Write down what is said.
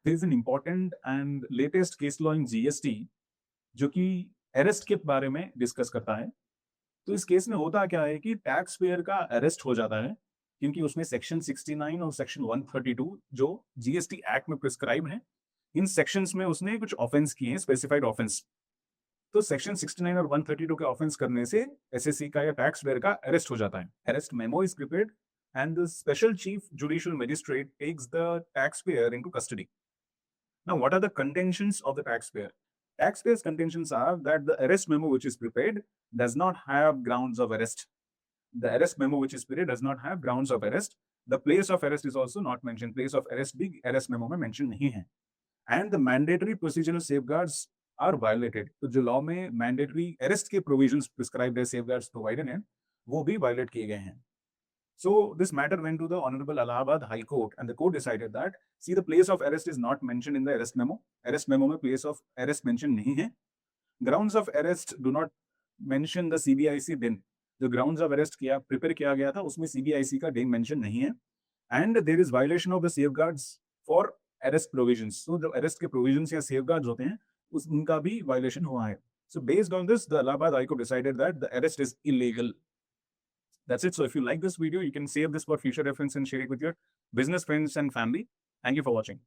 there is an important and latest case law in GST जो कि arrest के बारे में डिस्कस करता है। तो इस केस में होता क्या है कि टैक्स पेयर का अरेस्ट हो जाता है, क्योंकि उसमें सेक्शन 69 और सेक्शन 132 जो जीएसटी एक्ट में प्रिस्क्राइब है, इन सेक्शंस में उसने कुछ ऑफेंस किए हैं, स्पेसिफाइड ऑफेंस। तो सेक्शन 69 और 132 के ऑफेंस करने से एसएससी का या टैक्स पेयर का अरेस्ट हो जाता है। Arrest memo is prepared and the special chief judicial magistrate takes the taxpayer into custody. Now, what are the contentions of the taxpayer? Taxpayer's contentions are that the arrest memo which is prepared does not have grounds of arrest. The arrest memo which is prepared does not have grounds of arrest. The place of arrest is also not mentioned. Place of arrest भी arrest memo में mention नहीं है. And the mandatory procedural safeguards are violated. तो जो law में mandatory arrest के provisions prescribed है, safeguards provided हैं, वो भी violate किए गए हैं. So this matter went to the Honorable Allahabad High Court, and the court decided that, see, the place of arrest is not mentioned in the arrest memo. Arrest memo में place of arrest mention नहीं है. Grounds of arrest do not mention the CBIC din. जो grounds of arrest prepare किया गया था, उसमें CBIC का din mention नहीं है. And there is violation of the safeguards for arrest provisions. So जो arrest के provisions या safeguards होते हैं, उनका भी violation हुआ है. So based on this, the Allahabad High Court decided that the arrest is illegal. That's it. So if you like this video, you can save this for future reference and share it with your business friends and family. Thank you for watching.